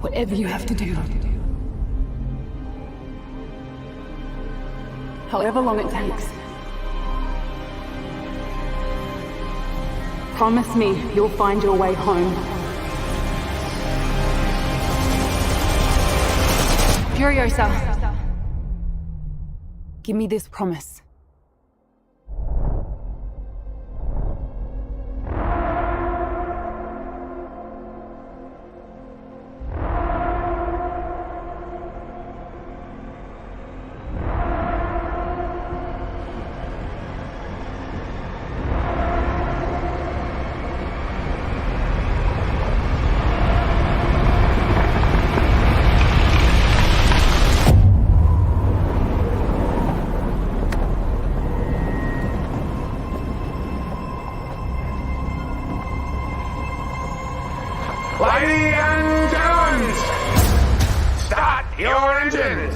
Whatever you have to do. However long it takes. Promise me you'll find your way home. Furiosa. Give me this promise. Ladies and gentlemen, start your engines.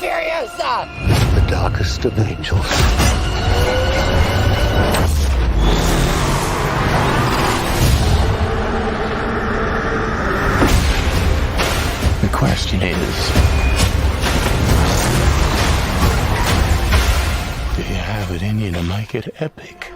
Furiosa! The darkest of angels. The question is, do you have it in you to make it epic?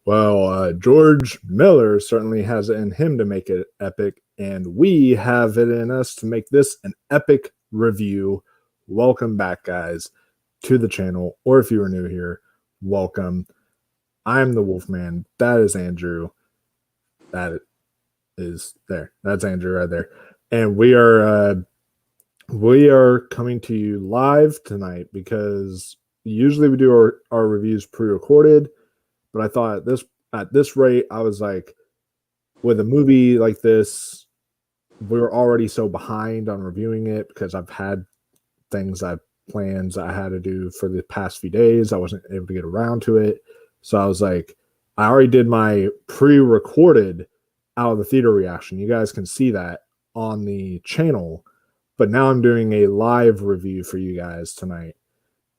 Well, George Miller certainly has it in him to make it epic, and we have it in us to make this an epic review. Welcome back, guys, to the channel, or if you are new here, welcome. I'm the Wolfman. That is Andrew. That is there. That's Andrew right there. And we are coming to you live tonight because usually we do our reviews pre-recorded. But I thought at this rate, I was like, with a movie like this, we were already so behind on reviewing it because I've had plans I had to do for the past few days. I wasn't able to get around to it. So I was like, I already did my pre-recorded out of the theater reaction. You guys can see that on the channel. But now I'm doing a live review for you guys tonight.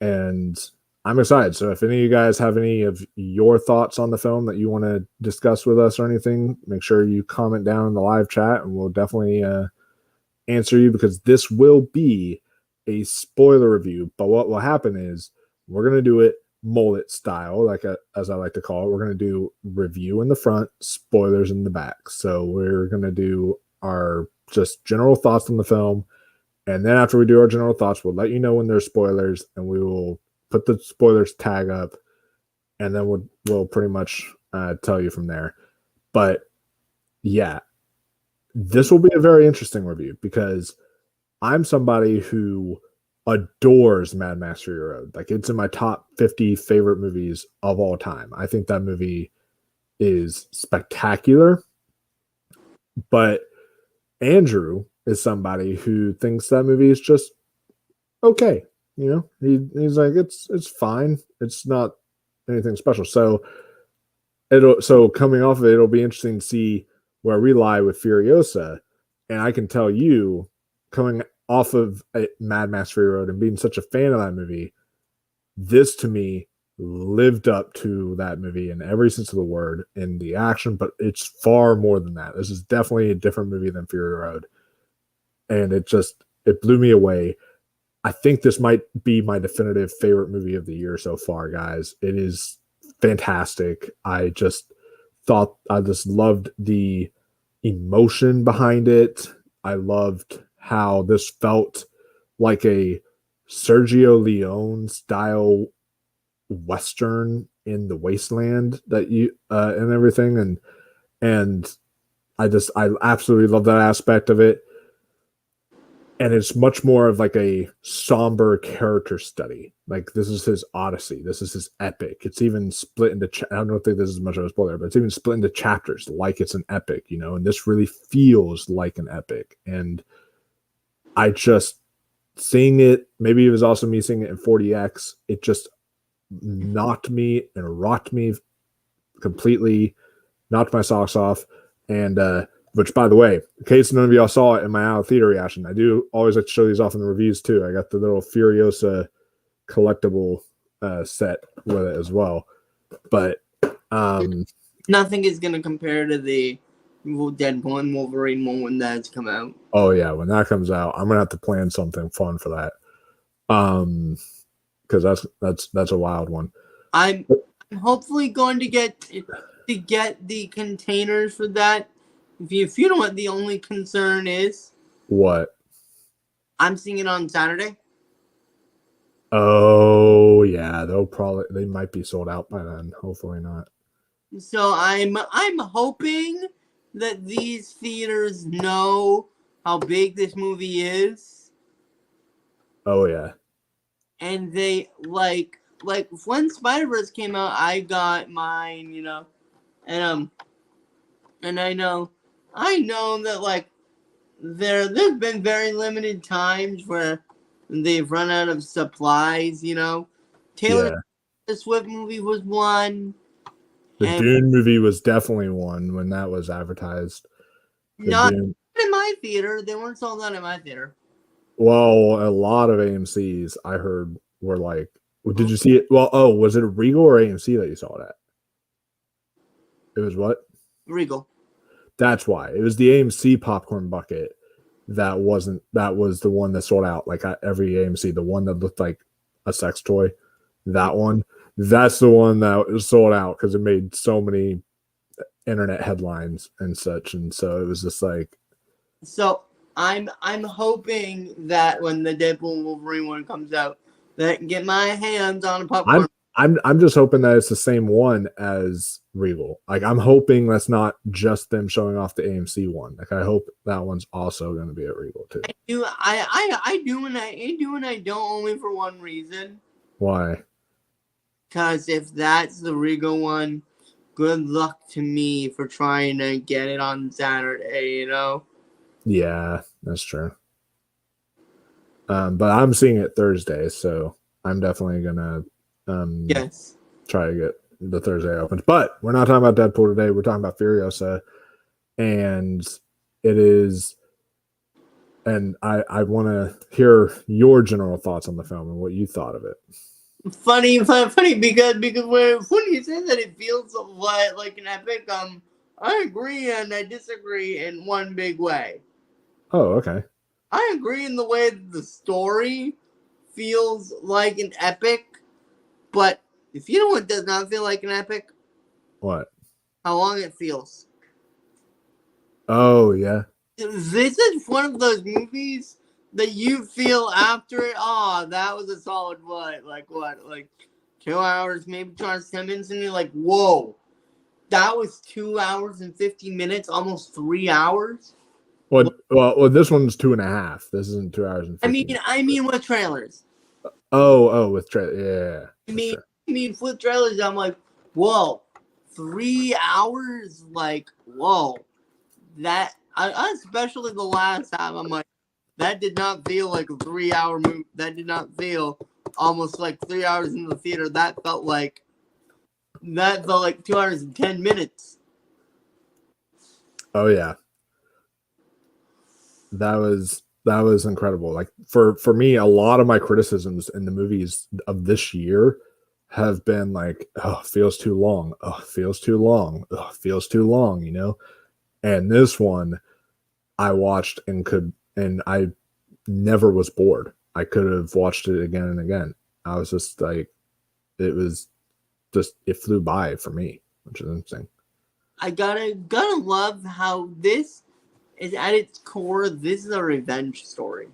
And I'm excited. So if any of you guys have any of your thoughts on the film that you want to discuss with us or anything, make sure you comment down in the live chat and we'll definitely answer you, because this will be a spoiler review. But what will happen is we're going to do it mullet style, as I like to call it. We're going to do review in the front, spoilers in the back. So we're going to do our just general thoughts on the film. And then after we do our general thoughts, we'll let you know when there's spoilers, and we will put the spoilers tag up, and then we'll pretty much tell you from there. But yeah, this will be a very interesting review because I'm somebody who adores Mad Max Fury Road. Like, it's in my top 50 favorite movies of all time. I think that movie is spectacular. But Andrew is somebody who thinks that movie is just okay. You know, he's like, it's fine. It's not anything special. So coming off of it, it'll be interesting to see where we lie with Furiosa. And I can tell you, coming off of Mad Max Fury Road and being such a fan of that movie, this to me lived up to that movie in every sense of the word in the action, but it's far more than that. This is definitely a different movie than Fury Road. And it blew me away. I think this might be my definitive favorite movie of the year so far, guys. It is fantastic. I just loved the emotion behind it. I loved how this felt like a Sergio Leone style Western in the wasteland that you and everything. And I absolutely love that aspect of it. And it's much more of like a somber character study. Like this is his Odyssey. This is his epic. It's even split into. I don't think this is much of a spoiler, but it's even split into chapters, like it's an epic, you know. And this really feels like an epic. And I just seeing it. Maybe it was also me seeing it in 40x. It just knocked me and rocked me completely, knocked my socks off, and which, by the way, in case none of y'all saw it in my out of theater reaction, I do always like to show these off in the reviews too. I got the little Furiosa collectible set with it as well. But nothing is gonna compare to the Deadpool and Wolverine one when that's come out. Oh yeah, when that comes out, I'm gonna have to plan something fun for that. Because that's a wild one. I'm hopefully going to get the containers for that. If you know what the only concern is, What? I'm seeing it on Saturday. Oh yeah, they might be sold out by then. Hopefully not. So I'm hoping that these theaters know how big this movie is. Oh yeah. And they like when Spider-Verse came out, I got mine, you know. And I know that like there's been very limited times where they've run out of supplies, you know. Taylor Swift movie was one. The Dune movie was definitely one when that was advertised. Not in my theater. They weren't sold out in my theater. Well, a lot of AMCs I heard were like, did you see it? Well, was it Regal or AMC that you saw it at? It was what? Regal. That's why. It was the AMC popcorn bucket that was the one that sold out like at every AMC, the one that looked like a sex toy. That one. That's the one that was sold out because it made so many internet headlines and such. And so it was just like. So I'm hoping that when the Deadpool and Wolverine one comes out, that I can get my hands on a popcorn. I'm just hoping that it's the same one as Regal. Like I'm hoping that's not just them showing off the AMC one. Like I hope that one's also going to be at Regal too. I do and I don't, only for one reason. Why? Because if that's the Regal one, good luck to me for trying to get it on Saturday, you know? Yeah, that's true. But I'm seeing it Thursday, so I'm definitely gonna try to get the Thursday opened. But we're not talking about Deadpool today. We're talking about Furiosa, and it is. And I want to hear your general thoughts on the film and what you thought of it. Funny because when you say that it feels like an epic, I agree and I disagree in one big way. Oh, okay. I agree in the way that the story feels like an epic, but if you know what does not feel like an epic? What? How long it feels. Oh, yeah. This is one of those movies that you feel after it, that was a solid what? Like 2 hours, maybe 2 hours, 10 minutes, and you're like, whoa, that was 2 hours and 50 minutes, almost 3 hours. Well, this one's 2.5. This isn't 2 hours and 50 minutes. I mean with trailers. Oh, with trailers, yeah. I mean with trailers, I'm like, whoa, 3 hours, like, whoa, that. Especially the last time, I'm like, that did not feel like a 3 hour movie. That did not feel almost like 3 hours in the theater. That felt like 2 hours and 10 minutes. Oh yeah, that was incredible. Like for me, a lot of my criticisms in the movies of this year have been like, oh, feels too long. Oh, feels too long. Oh, feels too long. You know, and this one. I watched and I never was bored. I could have watched it again and again. I was just like, it flew by for me, which is interesting. I gotta love how this is at its core. This is a revenge story.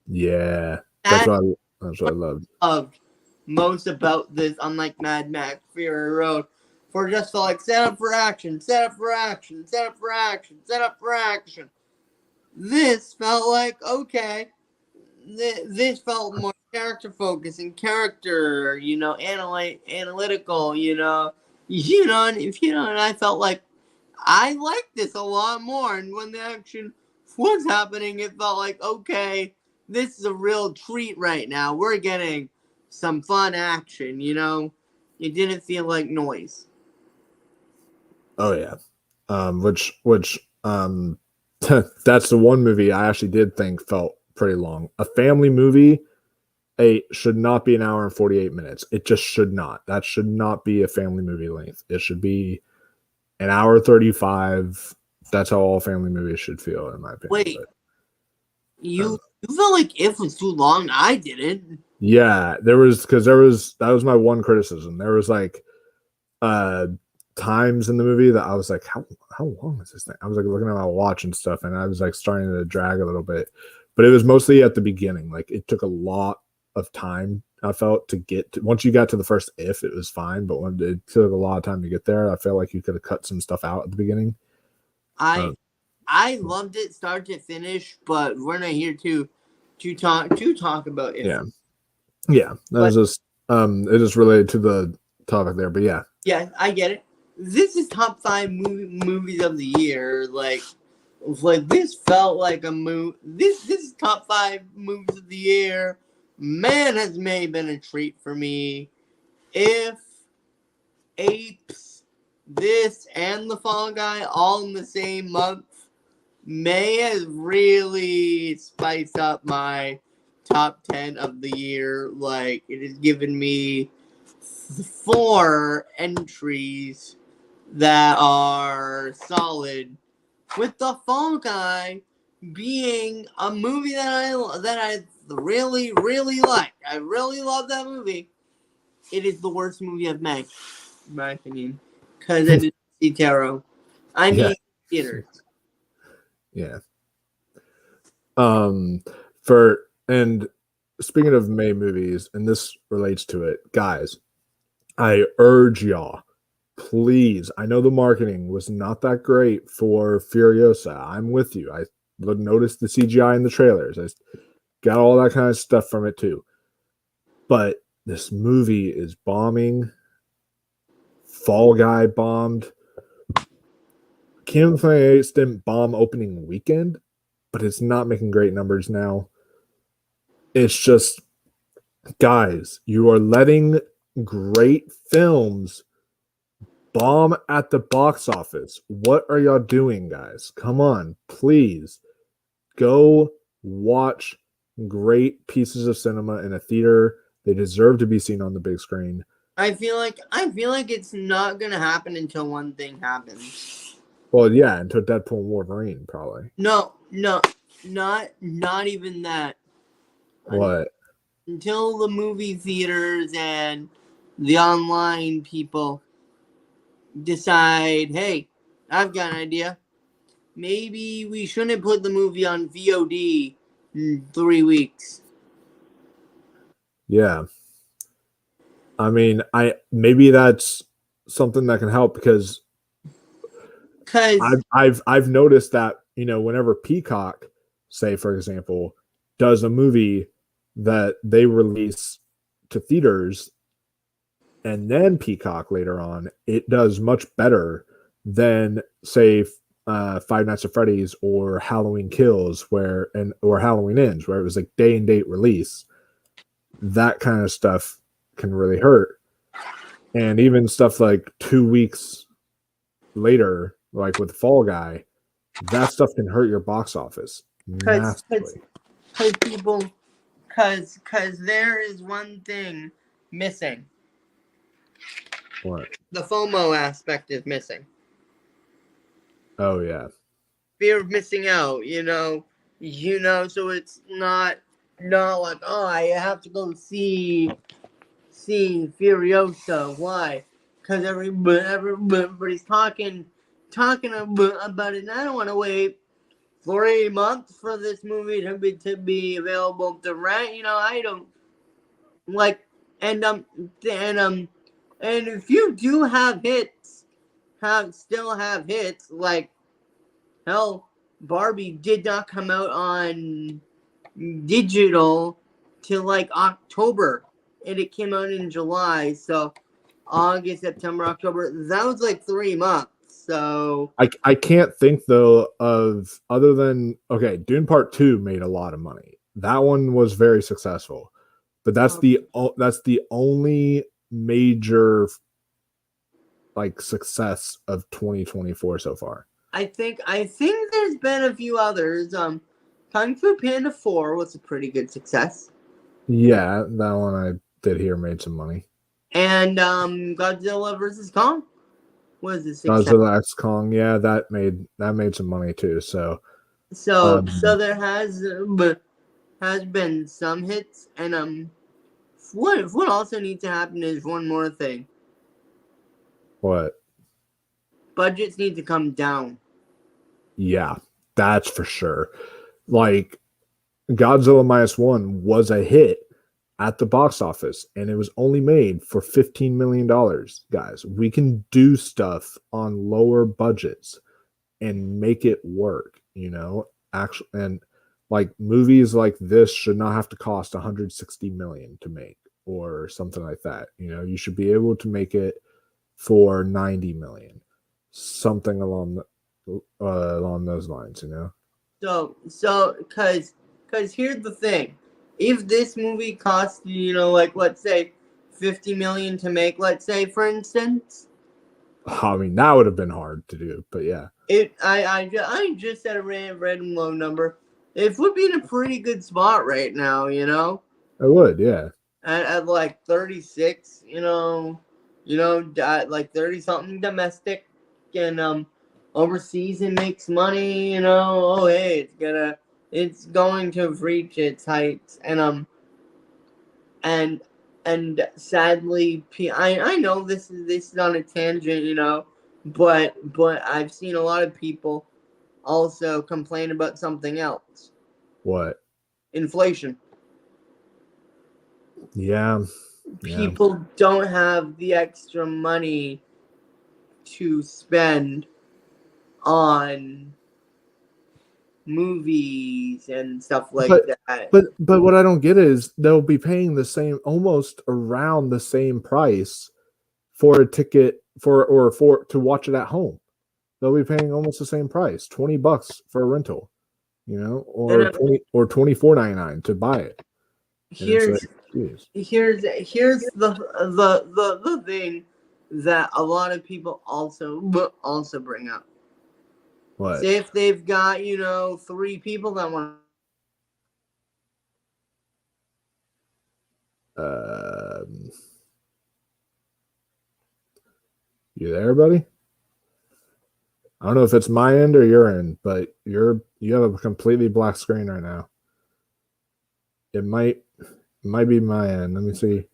Yeah, That that's what I loved. loved most about this, unlike Mad Max Fury Road, for just felt like set up for action, set up for action, set up for action, set up for action. This felt like, okay, this felt more character focused and character, analytical, and if you know, and I felt like I liked this a lot more. And when the action was happening, it felt like, okay, this is a real treat right now. We're getting some fun action, It didn't feel like noise. Oh yeah. Which that's the one movie I actually did think felt pretty long. A family movie should not be an hour and 48 minutes. It just should not. That should not be a family movie length. It should be an hour 35. That's how all family movies should feel, in my opinion. Wait, you felt like it was too long? I didn't. Yeah, that was my one criticism. There was like times in the movie that I was like, how long is this thing? I was like looking at my watch and stuff, and I was like starting to drag a little bit. But it was mostly at the beginning. Like it took a lot of time, I felt, to get to, once you got to the first it was fine, but when it took a lot of time to get there, I felt like you could have cut some stuff out at the beginning. I loved it start to finish, but we're not here to talk about it. Yeah, that was just it is related to the topic there, but yeah, I get it. This is top 5 movies of the year. Like this felt like a movie. This is top 5 movies of the year. Man, has May been a treat for me. If Apes, this, and The Fall Guy all in the same month, May has really spiced up my top 10 of the year. Like, it has given me 4 entries that are solid, with The Fall Guy being a movie that I really, really like. I really love that movie. It is the worst movie I've made, in my opinion, because I didn't see Tarot. I mean, theaters. Yeah. And speaking of May movies, and this relates to it, guys, I urge y'all, please. I know the marketing was not that great for Furiosa. I'm with you. I noticed the CGI in the trailers. I got all that kind of stuff from it too. But this movie is bombing. Fall Guy bombed. Kingdom 28 didn't bomb opening weekend, but it's not making great numbers now. It's just, guys, you are letting great films bomb at the box office. What are y'all doing, guys? Come on, please. Go watch great pieces of cinema in a theater. They deserve to be seen on the big screen. I feel like it's not gonna happen until one thing happens. Well, yeah, until Deadpool and Wolverine, probably. No, not even that. What? Until the movie theaters and the online people decide, hey, I've got an idea. Maybe we shouldn't put the movie on VOD in 3 weeks. Yeah. I mean, maybe that's something that can help, because I've noticed that, whenever Peacock, say for example, does a movie that they release to theaters and then Peacock later on, it does much better than, say, Five Nights at Freddy's or Halloween Kills, or Halloween Ends, where it was like day and date release. That kind of stuff can really hurt. And even stuff like 2 weeks later, like with Fall Guy, that stuff can hurt your box office massively. Because there is one thing missing. What? The FOMO aspect is missing. Oh yeah. Fear of missing out, so it's not like, oh, I have to go see Furiosa. Why? Because everybody's talking about it, and I don't want to wait 3 months for this movie to be available to rent. I don't like, and and if you do have hits, still have hits, like hell, Barbie did not come out on digital till like October, and it came out in July. So August, September, October. That was like 3 months. So I can't think though of other than okay, Dune Part 2 made a lot of money. That one was very successful. But that's the only major like success of 2024 so far. I think there's been a few others. Kung Fu Panda 4 was a pretty good success. Yeah, that one I did hear made some money. And Godzilla vs. Kong was a success. Godzilla X Kong, yeah, that made some money too. So there has been some hits, and what also needs to happen is one more thing. what? Budgets need to come down. Yeah, that's for sure. Like Godzilla Minus One was a hit at the box office, and it was only made for $15 million. Guys, we can do stuff on lower budgets and make it work, actually. And like movies like this should not have to cost 160 million to make or something like that. You should be able to make it for 90 million, something along those lines. So because here's the thing. If this movie cost like let's say 50 million to make, let's say for instance, I mean that would have been hard to do, but yeah. I just said a random low number. It would be in a pretty good spot right now, It would, yeah. At like 36, like 30 something domestic, and overseas it makes money, oh hey, it's going to reach its heights, and sadly, I know this is on a tangent, but I've seen a lot of people also complain about something else. What? Inflation. Yeah. People don't have the extra money to spend on movies and stuff like that. But what I don't get is they'll be paying the same, almost around the same price for a ticket to watch it at home. They'll be paying almost the same price, $20 for a rental, or $24.99 to buy it. Here's the thing that a lot of people also bring up. What? Say if they've got 3 people that want. You there, buddy? I don't know if it's my end or your end, but you have a completely black screen right now. It might be my end. Let me see.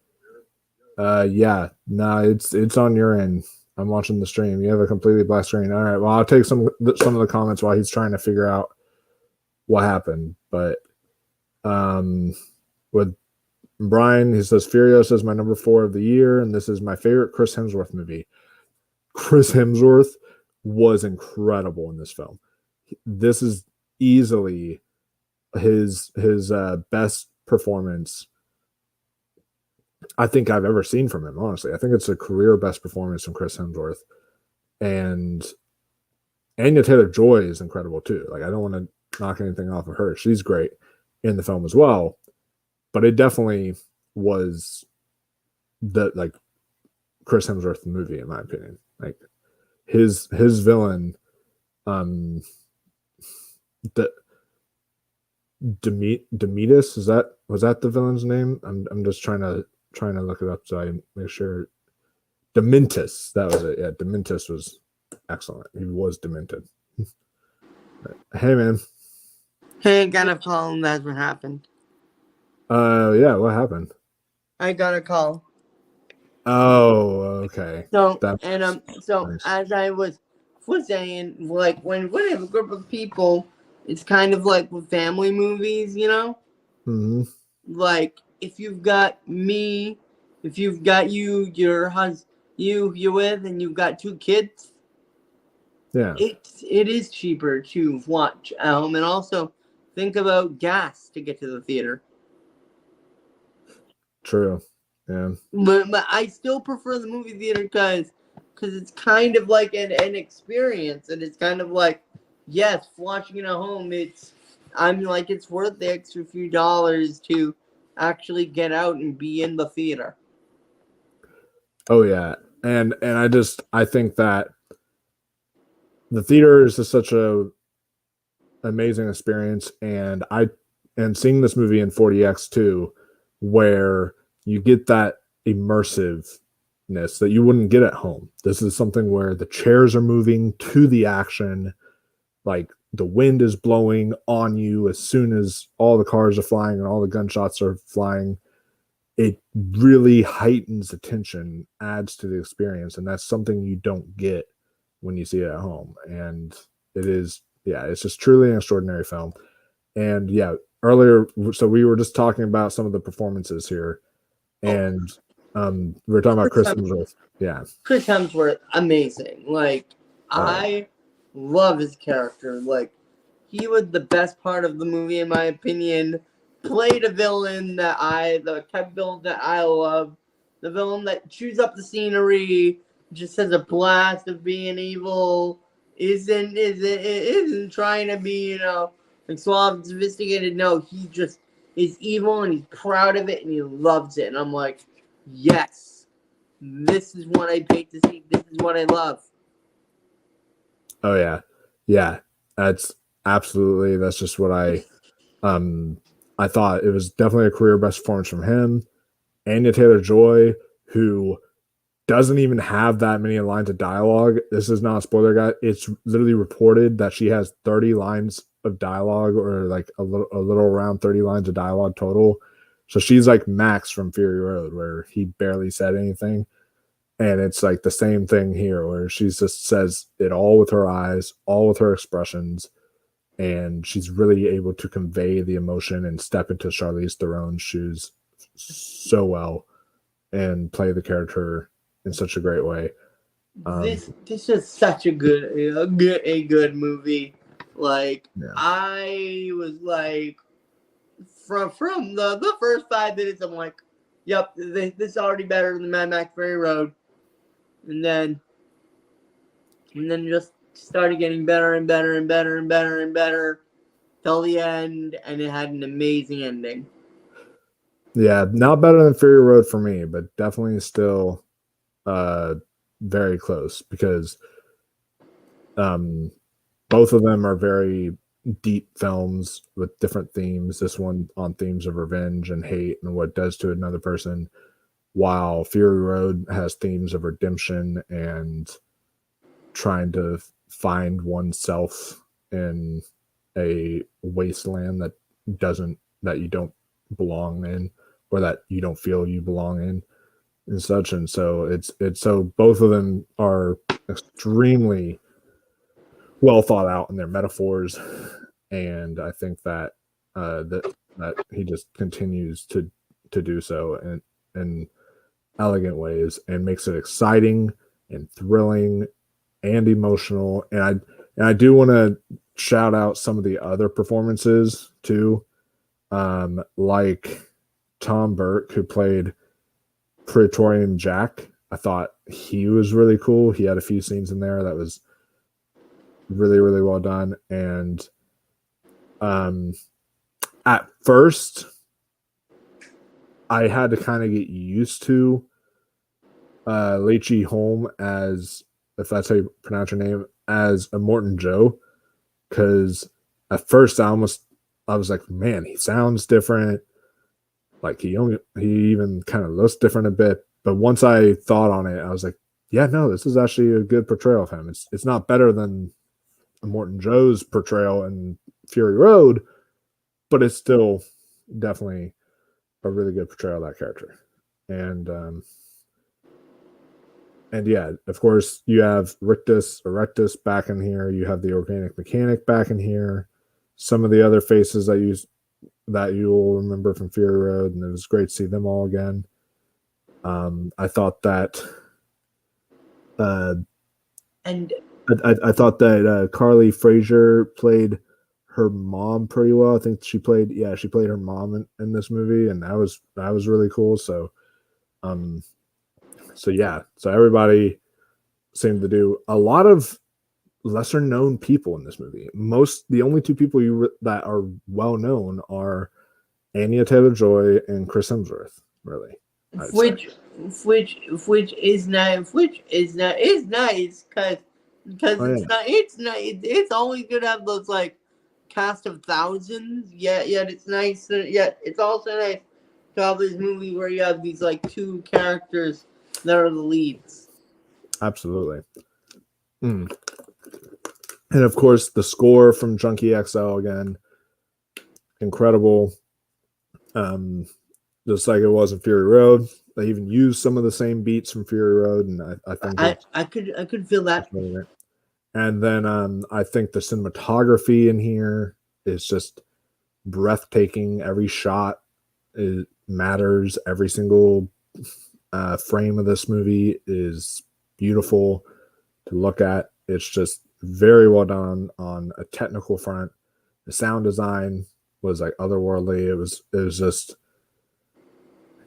Yeah, no, it's on your end. I'm watching the stream. You have a completely black screen. All right. Well, I'll take some of the comments while he's trying to figure out what happened. But with Brian, he says Furiosa is my number 4 of the year, and this is my favorite Chris Hemsworth movie. Chris Hemsworth was incredible in this film. This is easily his best performance I think I've ever seen from him, honestly. I think it's a career best performance from Chris Hemsworth. And Anya Taylor-Joy is incredible too. Like, I don't want to knock anything off of her. She's great in the film as well. But it definitely was the Chris Hemsworth movie, in my opinion. Like his villain, the Demetrius, was that the villain's name? I'm just trying to look it up so I make sure. Dementus, that was it. Yeah, Dementus was excellent. He was demented. Hey man. Hey, got a call and that's what happened. Yeah, what happened? I got a call. Oh, okay. So nice. as I was saying, like when we have a group of people it's kind of like with family movies, you know? Hmm. Like if you've got me, if you've got you, your husband, you're with, and you've got 2 kids, Yeah, it is cheaper to watch at home, and also think about gas to get to the theater. true. Yeah. But I still prefer the movie theater because it's kind of like an experience, and it's kind of like, yes, watching it at home, I'm like, it's worth the extra few dollars to actually get out and be in the theater. Oh yeah. And I think that the theater is just such a amazing experience, and seeing this movie in 40x too, where you get that immersiveness that you wouldn't get at home. This is something where the chairs are moving to the action, like the wind is blowing on you as soon as all the cars are flying and all the gunshots are flying. It really heightens the tension, adds to the experience, and that's something you don't get when you see it at home. And it is, yeah, it's just truly an extraordinary film. And yeah, earlier, so we were just talking about some of the performances here, and we were talking about Chris Hemsworth. Yeah, Chris Hemsworth, amazing. Like, oh, yeah. I love his character. Like, he was the best part of the movie, in my opinion. Played a villain the type of villain that I love. The villain that chews up the scenery, just has a blast of being evil, isn't trying to be, like suave and sophisticated. No, he just is evil and he's proud of it and he loves it. And I'm like, yes, this is what I paid to see. This is what I love. Oh yeah, yeah. That's that's just what I thought. It was definitely a career best performance from him. Anya Taylor-Joy, who doesn't even have that many lines of dialogue. This is not a spoiler, guy. It's literally reported that she has 30 lines of dialogue, or like a little around 30 lines of dialogue total. So she's like Max from Fury Road, where he barely said anything. And it's like the same thing here, where she just says it all with her eyes, all with her expressions, and she's really able to convey the emotion and step into Charlize Theron's shoes so well and play the character in such a great way. This is such a good movie. Like, Yeah. I was like, from the first 5 minutes, I'm like, yep, this is already better than Mad Max Fury Road. And then just started getting better and better and better and better and better till the end, and it had an amazing ending. Yeah, not better than Fury Road for me, but definitely still very close, because both of them are very deep films with different themes. This one on themes of revenge and hate and what it does to another person, while Fury Road has themes of redemption and trying to find oneself in a wasteland that you don't belong in, or that you don't feel you belong in, and such. And so it's so both of them are extremely well thought out in their metaphors, and I think that that he just continues to do so in elegant ways, and makes it exciting and thrilling and emotional. And I do want to shout out some of the other performances too, like Tom Burke, who played Praetorian Jack. I thought he was really cool. He had a few scenes in there that was really, really well done. And at first, I had to kind of get used to Leichy Holm, as, if that's how you pronounce her name, as a Morton Joe, because at first I was like, man, he sounds different. Like he even kind of looks different a bit. But once I thought on it, I was like, yeah, no, this is actually a good portrayal of him. It's not better than Morton Joe's portrayal in Fury Road, but it's still definitely a really good portrayal of that character. And yeah, of course, you have Rictus Erectus back in here. You have the Organic Mechanic back in here. some of the other faces that you'll remember from Fury Road, and it was great to see them all again. I thought that And I thought that Carly Fraser played her mom pretty well. I think she played her mom in this movie, and that was really cool. So so everybody seemed to do a lot of lesser known people in this movie. The only two people that are well known are Anya Taylor-Joy and Chris Hemsworth. Really, which is nice because it's always good to have those like cast of thousands. Yet it's nice. Yet it's also nice to have this movie where you have these like two characters that are the leads. Absolutely. And of course, the score from Junkie XL again, incredible. Just like it was in Fury Road, they even used some of the same beats from Fury Road, and I think I could feel that. Really, and then I think the cinematography in here is just breathtaking. Every shot matters. Every single frame of this movie is beautiful to look at. It's just very well done on a technical front. The sound design was like otherworldly. It was just,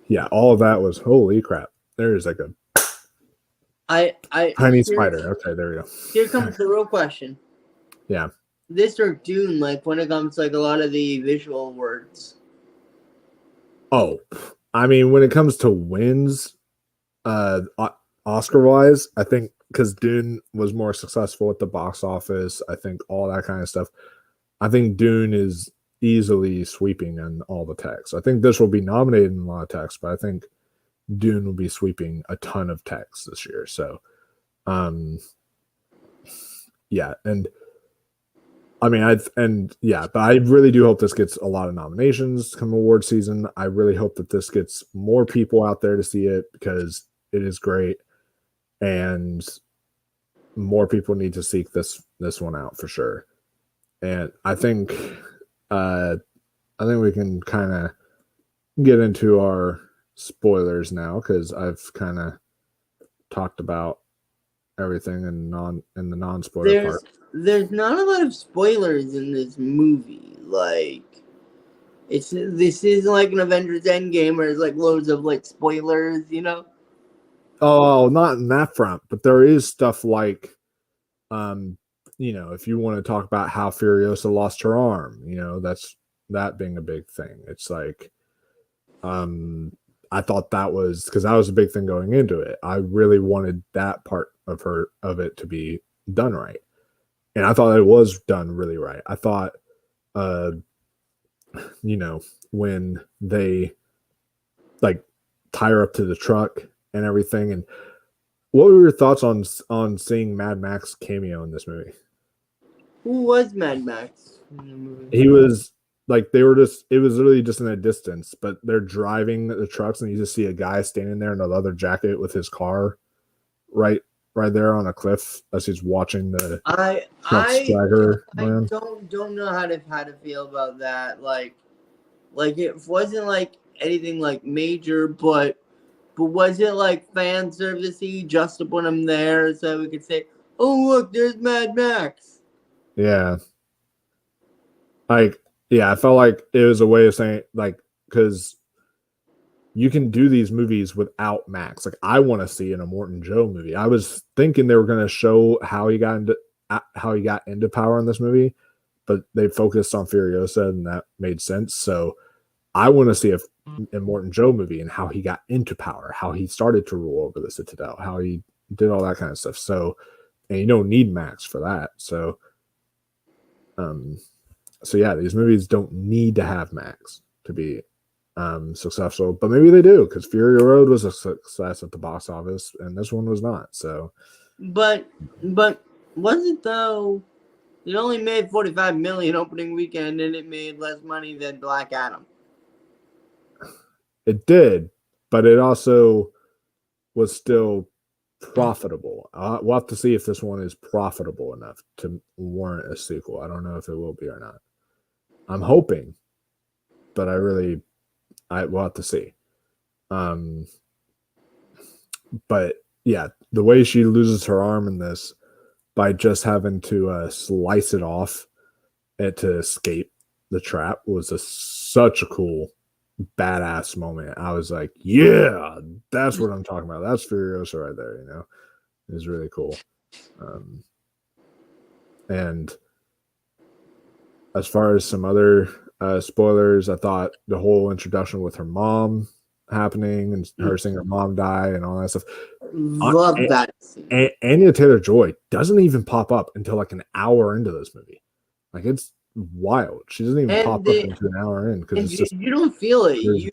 yeah, all of that was holy crap. There's like a tiny spider. Okay, there we go. Here comes the real question. Yeah. This or Dune, like when it comes to like a lot of the visual words. Oh, I mean, when it comes to wins, Oscar wise, I think because Dune was more successful at the box office, I think all that kind of stuff. I think Dune is easily sweeping in all the texts. I think this will be nominated in a lot of texts, but I think Dune will be sweeping a ton of texts this year. So, yeah, and I mean, but I really do hope this gets a lot of nominations come award season. I really hope that this gets more people out there to see it because it is great, and more people need to seek this one out for sure. And I think we can kind of get into our spoilers now because I've kind of talked about everything in the non-spoiler part. There's not a lot of spoilers in this movie. Like, this isn't like an Avengers Endgame where there's like loads of like spoilers, you know? Oh, not in that front, but there is stuff like, if you want to talk about how Furiosa lost her arm, that being a big thing. It's like, I thought that was because that was a big thing going into it. I really wanted that part of it to be done right. And I thought it was done really right. I thought, when they like tie her up to the truck and everything. And what were your thoughts on seeing Mad Max cameo in this movie? Who was Mad Max in the movie? He was like, it was literally just in a distance, but they're driving the trucks and you just see a guy standing there in a leather jacket with his car right there on a cliff as he's watching the Stagger. I don't know how to feel about that. Like it wasn't like anything like major, but was it like fan servicey just to put him there so we could say, "Oh look, there's Mad Max." Yeah. I felt like it was a way of saying, like, because you can do these movies without Max. Like, I want to see an Immortan Joe movie. I was thinking they were going to show how he got into power in this movie, but they focused on Furiosa, and that made sense. So I want to see a Immortan Joe movie and how he got into power, how he started to rule over the Citadel, how he did all that kind of stuff. So, and you don't need Max for that. So, yeah, these movies don't need to have Max to be successful, but maybe they do because Fury Road was a success at the box office and this one was not. So, but was it though? It only made $45 million opening weekend, and it made less money than Black Adam. It did, but it also was still profitable. We'll have to see if this one is profitable enough to warrant a sequel. I don't know if it will be or not. I'm hoping, but I will have to see. But yeah, the way she loses her arm in this by just having to slice it off to escape the trap was such a cool, badass moment. I was like, yeah, that's what I'm talking about. That's Furiosa right there. It was really cool. And as far as some other spoilers, I thought the whole introduction with her mom happening and her seeing her mom die and all that stuff. Love that scene. Anya Taylor-Joy doesn't even pop up until like an hour into this movie. Like, it's wild. She doesn't even pop up into an hour in because it's just you don't feel it. You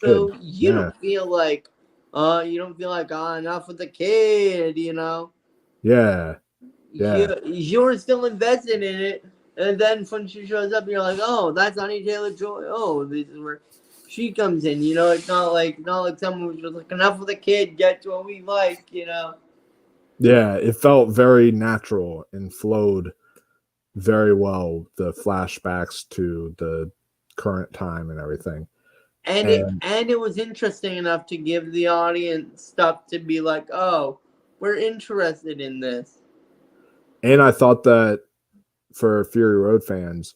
don't feel like enough with the kid. Yeah. You're still invested in it, and then when she shows up, you're like, oh, that's Anya Taylor-Joy. Oh, this is where she comes in. It's not like someone who's just like, enough with the kid. Get to what we like. Yeah, it felt very natural and flowed very well. The flashbacks to the current time and everything. And it was interesting enough to give the audience stuff to be like, oh, we're interested in this. And I thought that for Fury Road fans,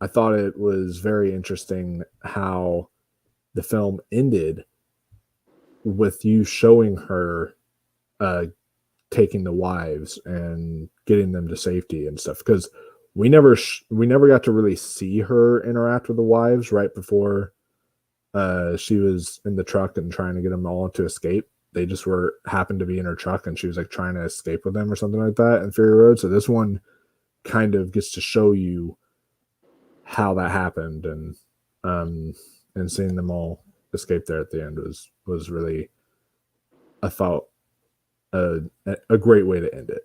I thought it was very interesting how the film ended with you showing her taking the wives and getting them to safety and stuff, because we never got to really see her interact with the wives right before she was in the truck and trying to get them all to escape. They just happened to be in her truck and she was like trying to escape with them or something like that in Fury Road. So this one kind of gets to show you how that happened, and seeing them all escape there at the end was really, I thought, a great way to end it,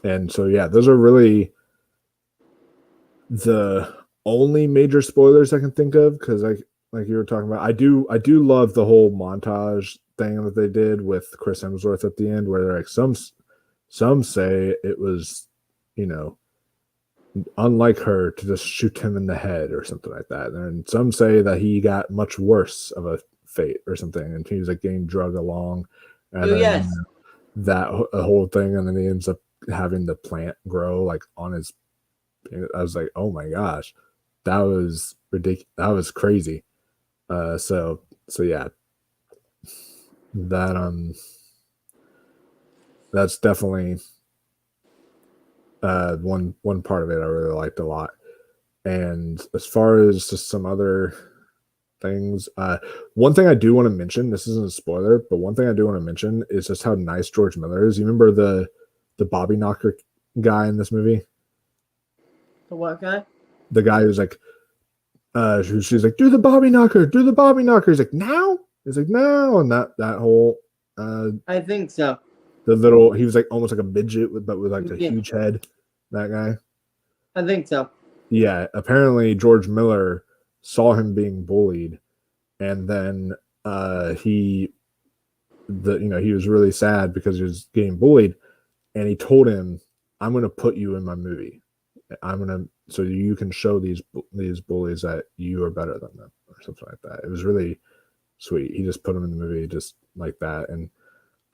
and so yeah, those are really the only major spoilers I can think of, because like you were talking about, I do love the whole montage thing that they did with Chris Hemsworth at the end, where they're like, some say it was, unlike her to just shoot him in the head or something like that, and some say that he got much worse of a fate or something, and he was like getting drugged along, and then, that whole thing, and then he ends up having the plant grow like on his. I was like, oh my gosh, that was ridiculous. That was crazy. So yeah, that's definitely one part of it I really liked a lot. And as far as just some other things, one thing I do want to mention, this isn't a spoiler, but one thing I do want to mention is just how nice George Miller is. You remember the Bobby knocker guy in this movie? The what guy? The guy who's like, she's like, do the Bobby knocker. He's like, now? He's like, no. And that whole, I think so. he was like almost like a midget but with like a huge head. That guy. I think so. Yeah. Apparently George Miller saw him being bullied, and then he was really sad because he was getting bullied, and he told him, I'm going to put you in my movie. So you can show these bullies that you are better than them or something like that. It was really sweet. He just put him in the movie just like that, and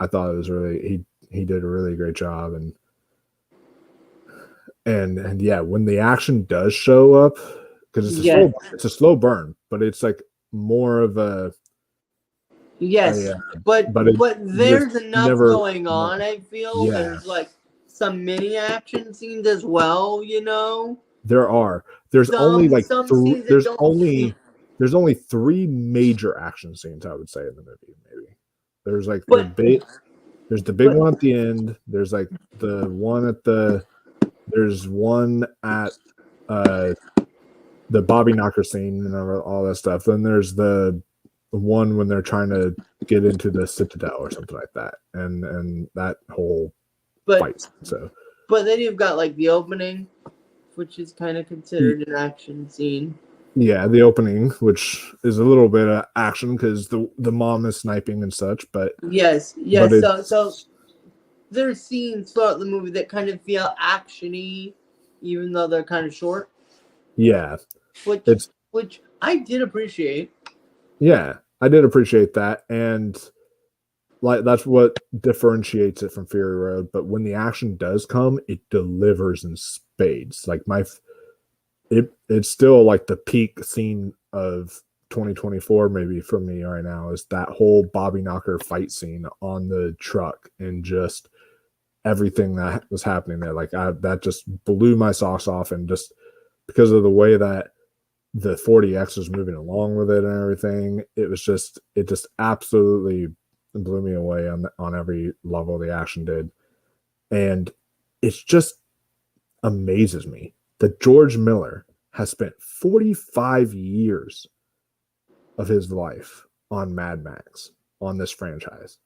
I thought it was really he did a really great job. And yeah, when the action does show up, because it's a slow burn, but it's like more of a but there's enough going on. I feel there's like some mini action scenes as well, There are. There's only three major action scenes, I would say, in the movie. Maybe there's like there's the big one at the end. There's like the one there's one at the Bobby knocker scene and all that stuff. Then there's the one when they're trying to get into the Citadel or something like that, and that whole fight. So, but then you've got like the opening, which is kind of considered an action scene. Yeah, the opening, which is a little bit of action because the mom is sniping and such. But yes. So there's scenes throughout the movie that kind of feel actiony, even though they're kind of short. Yeah, Which it's I did appreciate. yeah, I did appreciate that, and like that's what differentiates it from Fury Road. But when the action does come, it delivers in spades. Like it's still like the peak scene of 2024 maybe for me right now is that whole Bobby Knocker fight scene on the truck and just everything that was happening there. Like that just blew my socks off, and just because of the way that the 40X was moving along with it and everything, it just absolutely blew me away on every level the action did. And it's just amazes me that George Miller has spent 45 years of his life on Mad Max, on this franchise.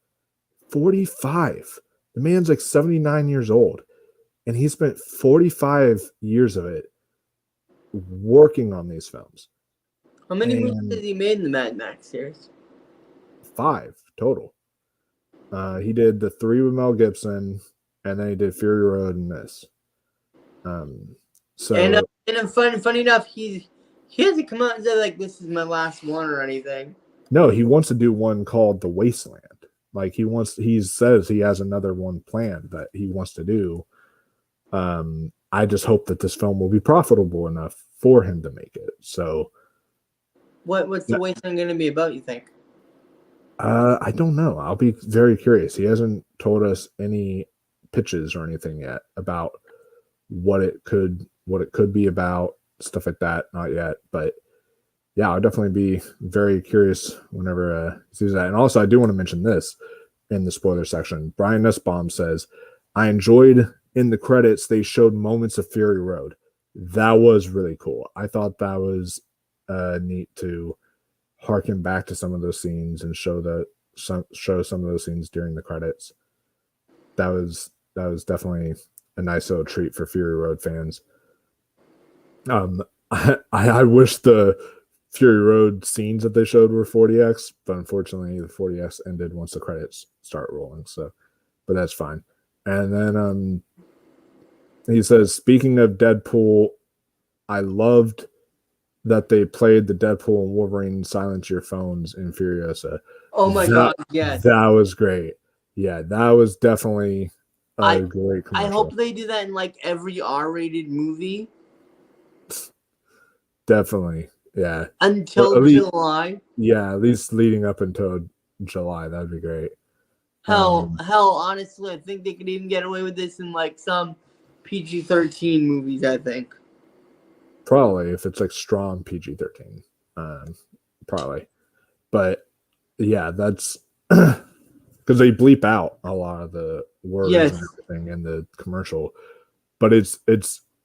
45. The man's like 79 years old, and he spent 45 years of it working on these films. How many movies has he made in the Mad Max series? 5 total. He did the 3 with Mel Gibson, and then he did Fury Road and this. Funny enough, he hasn't come out and said like this is my last one or anything. No, he wants to do one called The Wasteland. Like he says he has another one planned that he wants to do. I just hope that this film will be profitable enough for him to make it. So what's The Wasteland going to be about, you think? I don't know. I'll be very curious. He hasn't told us any pitches or anything yet about what it could be about, stuff like that. Not yet, but yeah, I'll definitely be very curious whenever he sees that. And also, I do want to mention this in the spoiler section. Brian Nussbaum says, I enjoyed in the credits they showed moments of Fury Road. That was really cool. I thought that was neat to harken back to some of those scenes and show some of those scenes during the credits. That was definitely a nice little treat for Fury Road fans. I wish the Fury Road scenes that they showed were 40X, but unfortunately the 40X ended once the credits start rolling. So, but that's fine. And then he says, speaking of Deadpool, I loved that they played the Deadpool and Wolverine Silence Your Phones in Furiosa. Oh my God, yes. That was great. Yeah, that was definitely a great commercial. I hope they do that in like every R-rated movie. Definitely, yeah. Until July. Yeah, at least leading up until July. That'd be great. Hell, honestly, I think they could even get away with this in like some PG-13 movies, I think. Probably, if it's like strong PG-13. Probably. But yeah, that's because they bleep out a lot of the words and everything in the commercial. But it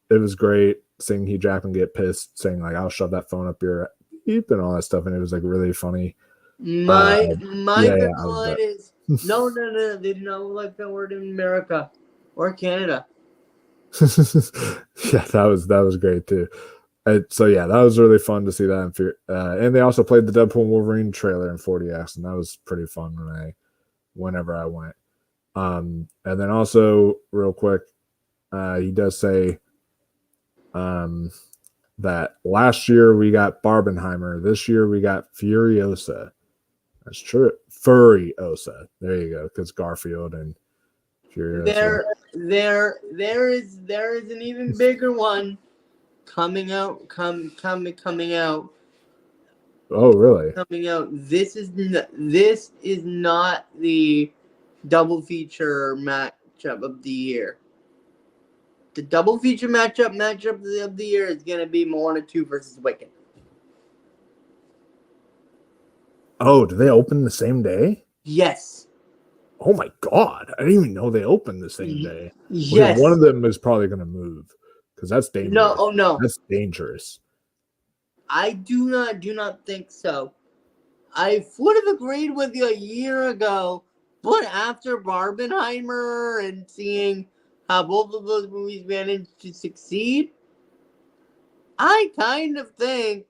was great seeing Hugh Jackman get pissed, saying like, I'll shove that phone up your beep and all that stuff, and it was like really funny. My favorite line is no, they do not like that word in America or Canada. Yeah, that was great too. So yeah, that was really fun to see that. And they also played the Deadpool and Wolverine trailer in 40X, and that was pretty fun whenever I went. And then also real quick, he does say that last year we got Barbenheimer, this year we got Furiosa. That's true. Furiosa. There you go, because Garfield and Furiosa. There is an even bigger one coming out. Coming out. Oh, really? Coming out. This is not the double feature matchup of the year. The double feature matchup of the year is gonna be Moana 2 versus Wicked. Oh, do they open the same day? Yes. Oh my God. I didn't even know they opened the same day. Yes. Okay, one of them is probably going to move because that's dangerous. No, oh no. That's dangerous. I do not think so. I would have agreed with you a year ago, but after Barbenheimer and seeing how both of those movies managed to succeed, I kind of think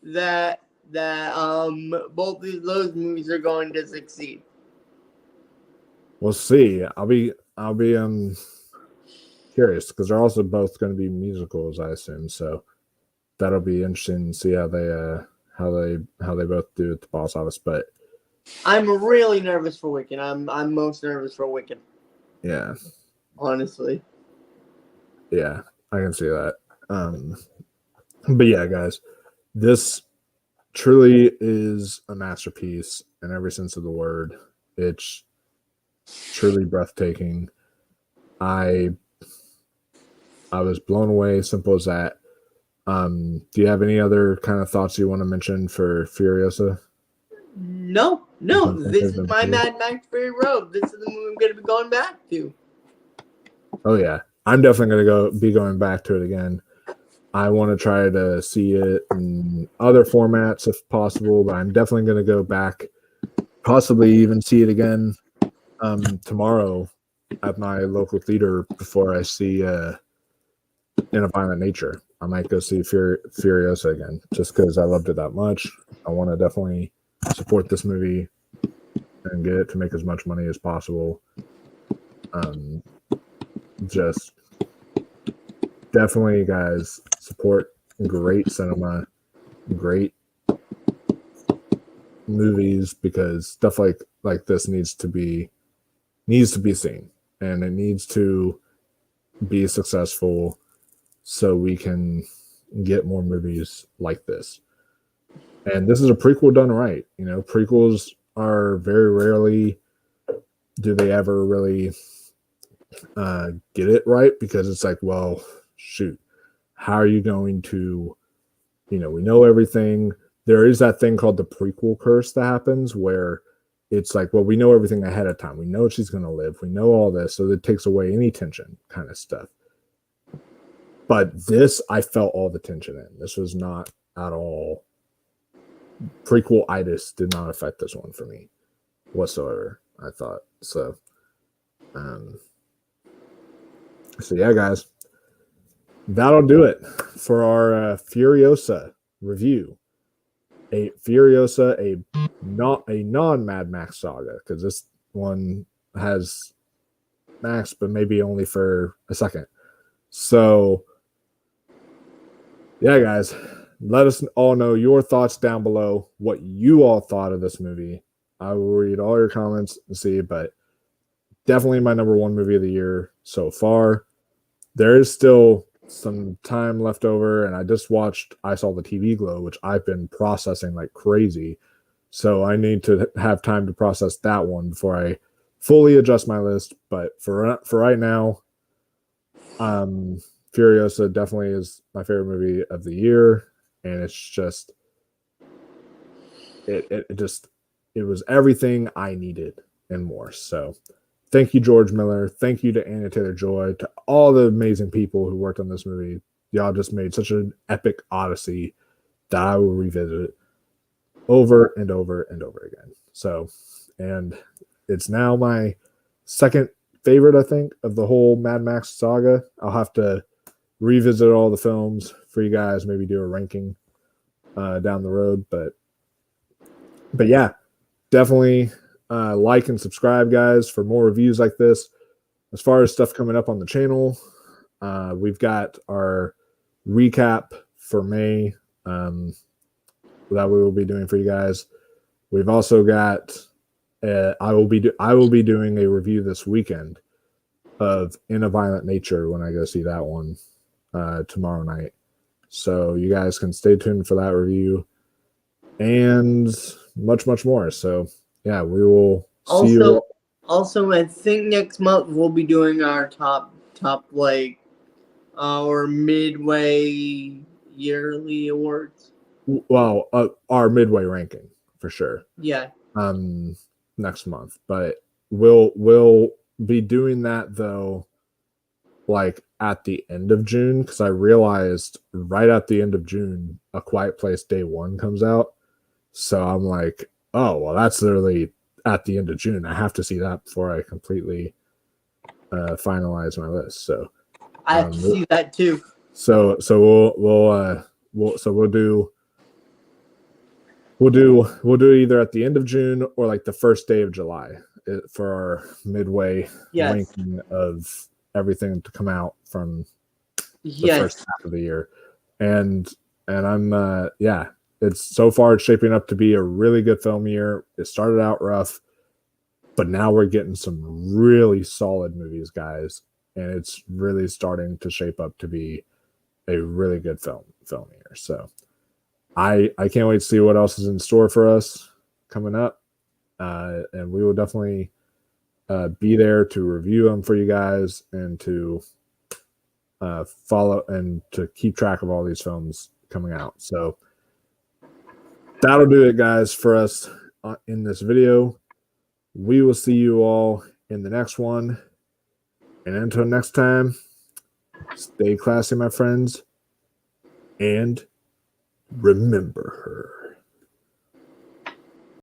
that both of those movies are going to succeed. We'll see. I'll be curious because they're also both going to be musicals, I assume. So that'll be interesting to see how they both do at the box office. But I'm really nervous for Wicked. I'm most nervous for Wicked. yeah, Honestly. yeah, I can see that. But yeah, guys, this truly is a masterpiece in every sense of the word. It's truly breathtaking. I was blown away. Simple as that. Do you have any other kind of thoughts you want to mention for Furiosa? No. This is my Mad Max Fury Road. This is the movie I'm going to be going back to. Oh yeah, I'm definitely going to be going back to it again. I want to try to see it in other formats if possible, but I'm definitely going to go back, possibly even see it again tomorrow at my local theater before I see In a Violent Nature. I might go see Furiosa again just because I loved it that much. I want to definitely support this movie and get it to make as much money as possible. Just definitely, guys, support great cinema, great movies, because stuff like this needs to be seen, and it needs to be successful so we can get more movies like this. And this is a prequel done right. You know, prequels are very rarely do they ever really get it right, because it's like, well, shoot, how are you going to, we know everything. There is that thing called the prequel curse that happens where it's like, well, we know everything ahead of time. We know she's going to live. We know all this. So it takes away any tension kind of stuff. But this, I felt all the tension in. This was not at all. Prequel-itis did not affect this one for me whatsoever, I thought. So yeah, guys, that'll do it for our Furiosa review. A non-Mad Max saga, because this one has Max, but maybe only for a second. So yeah, guys, let us all know your thoughts down below, what you all thought of this movie. I will read all your comments and see, but definitely my number one movie of the year so far. There is still some time left over, and I just watched I Saw the TV Glow, which I've been processing like crazy. So I need to have time to process that one before I fully adjust my list. But for right now, Furiosa definitely is my favorite movie of the year, and it's just it was everything I needed and more. So thank you, George Miller. Thank you to Anya Taylor-Joy, to all the amazing people who worked on this movie. Y'all just made such an epic odyssey that I will revisit over and over and over again. So, and it's now my second favorite, I think, of the whole Mad Max saga. I'll have to revisit all the films for you guys, maybe do a ranking down the road. But yeah, definitely like and subscribe, guys, for more reviews like this. As far as stuff coming up on the channel, we've got our recap for May that we will be doing for you guys. We've also got I will be doing a review this weekend of In a Violent Nature when I go see that one tomorrow night. So you guys can stay tuned for that review and much more. So yeah, we will see you. Also, I think next month we'll be doing our top like our midway yearly awards. Well, our midway ranking for sure. Yeah. Next month, but we'll be doing that though, like at the end of June, because I realized right at the end of June, A Quiet Place Day 1 comes out. So I'm like, oh well, that's literally at the end of June. I have to see that before I completely finalize my list. So I have to see that too. So we'll do either at the end of June or like the first day of July for our midway ranking of everything to come out from the Yes. first half of the year. And I'm it's so far it's shaping up to be a really good film year. It started out rough, but now we're getting some really solid movies, guys, and it's really starting to shape up to be a really good film year. So I can't wait to see what else is in store for us coming up, and we will definitely be there to review them for you guys and to follow and to keep track of all these films coming out. So that'll do it, guys, for us in this video. We will see you all in the next one. And until next time, stay classy, my friends, and remember her.